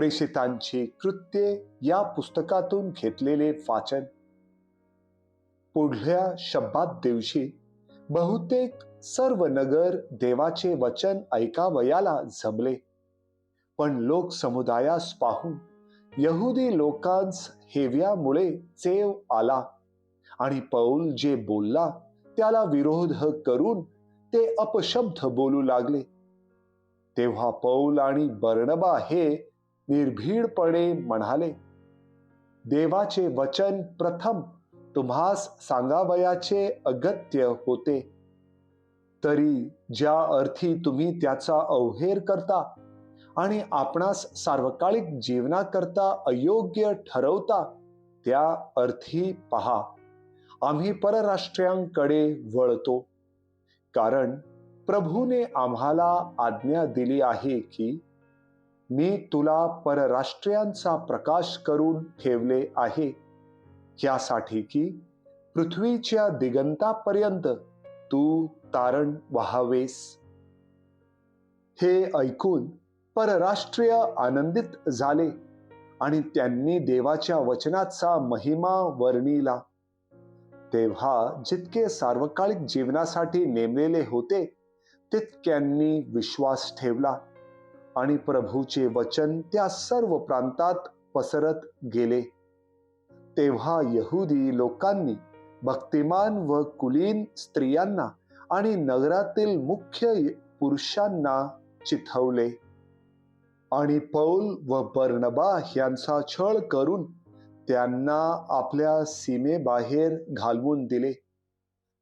प्रेषितांची कृत्ये या पुस्तकातून घेतलेले वाचन. पुढल्या शब्दात दिवशी बहुतेक सर्व नगर देवाचे वचन ऐकावयाला जमले. पण लोक समुदायास पाहून यहुदी लोकांस हेव्यामुळे चेव आला आणि पौल जे बोलला त्याला विरोध करून ते अपशब्द बोलू लागले. तेव्हा पौल आणि बर्नबा हे निर्भीडपणे म्हणाले, देवाचे वचन प्रथम तुम्हास सांगावयाचे अगत्य होते. तरी ज्या अर्थी तुम्ही त्याचा अवहेर करता आणि आपणास सार्वकालिक जीवनाकरता अयोग्य ठरवता, त्या अर्थी पहा, आम्ही परराष्ट्रीयांकडे वळतो. कारण प्रभूने आम्हाला आज्ञा दिली आहे की, मी तुला परराष्ट्रीयांचा प्रकाश करून ठेवले आहे, यासाठी की पृथ्वीच्या दिगंतापर्यंत तू तारण व्हावेस. हे ऐकून परराष्ट्रीय आनंदित झाले आणि त्यांनी देवाच्या वचनाचा महिमा वर्णिला. तेव्हा जितके सार्वकालिक जीवनासाठी नेमलेले होते तितक्यांनी विश्वास ठेवला आणि प्रभूचे वचन त्या सर्व प्रांतात पसरत गेले. तेव्हा यहुदी लोकांनी भक्तिमान व कुलीन स्त्रियांना आणि नगरातील मुख्य पुरुषांना चिथवले आणि पौल व बर्नबा यांचा छळ करून त्यांना आपल्या सीमेबाहेर घालवून दिले.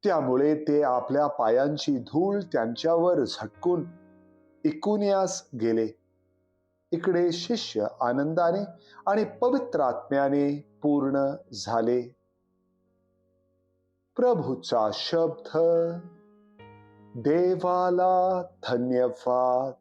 त्यामुळे ते आपल्या पायांची धूळ त्यांच्यावर झटकून इकुनियास गेले. इकडे शिष्य आनंदाने आणि पवित्र आत्म्याने पूर्ण झाले. प्रभूचा शब्द. देवाला धन्यवाद.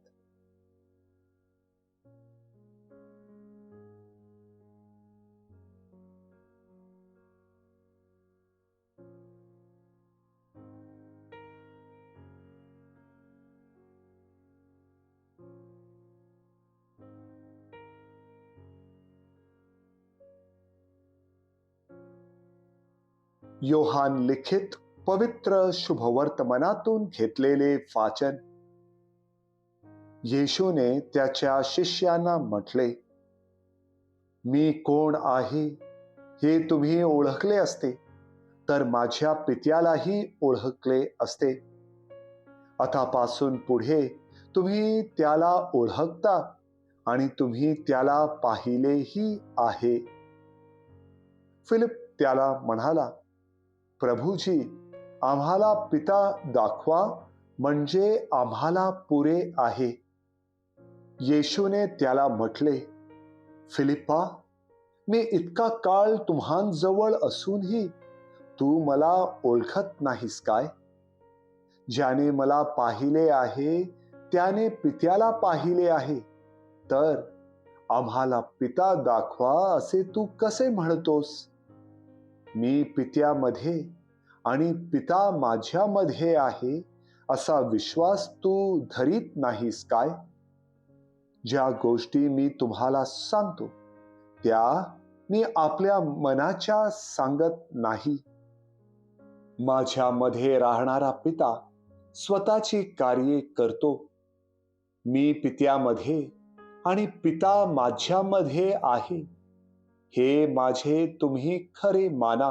योहान लिखित पवित्र शुभवर्तमानातून घेतलेले वाचन. येशूने त्याच्या शिष्यांना म्हटले, मी कोण आहे हे तुम्ही ओळखले असते तर माझ्या पित्यालाही ओळखले असते. आतापासून पुढे तुम्ही त्याला ओळखता आणि तुम्ही त्याला पाहिलेही आहे. फिलिप त्याला म्हणाला, प्रभूजी, आम्हाला पिता दाखवा म्हणजे आम्हाला पुरे आहे. येशूने त्याला म्हटले, फिलिप्पा, मी इतका काळ तुम्हांजवळ असूनही तू मला ओळखत नाहीस काय? ज्याने मला पाहिले आहे त्याने पित्याला पाहिले आहे. तर आम्हाला पिता दाखवा असे तू कसे म्हणतोस? मी पित्यामध्ये आणि पिता माझ्यामध्ये आहे असा विश्वास तू धरीत नाहीस काय? ज्या गोष्टी मी तुम्हाला सांगतो त्या मी आपल्या मनाच्या सांगत नाही. माझ्यामध्ये राहणारा पिता स्वतःची कार्ये करतो. मी पित्यामध्ये आणि पिता माझ्यामध्ये आहे हे माझे तुम्ही खरे माना,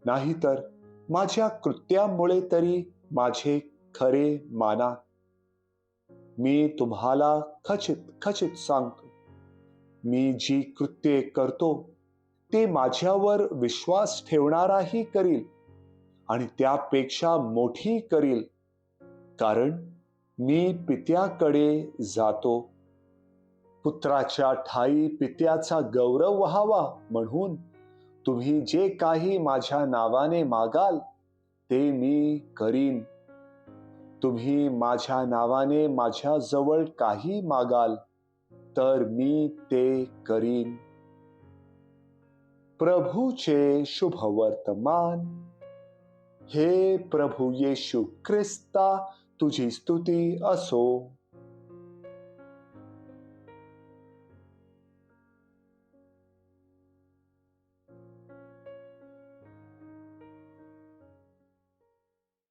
नाहीतर माझ्या कृत्यामुळे तरी माझे खरे माना. मी तुम्हाला खचित खचित सांगतो, मी जी कृत्ये करतो ते माझ्यावर विश्वास ठेवणाराही करील आणि त्यापेक्षा मोठी करील, कारण मी पित्याकडे जातो. पुत्राच्या ठायी पित्याचा गौरव व्हावा म्हणून तुम्ही जे काही माझ्या नावाने मागाल ते मी करीन. तुम्ही माझ्या नावाने माझ्याजवळ काही मागाल तर मी ते करीन. प्रभूचे शुभवर्तमान. हे प्रभू येशू ख्रिस्ता, तुझी स्तुती असो.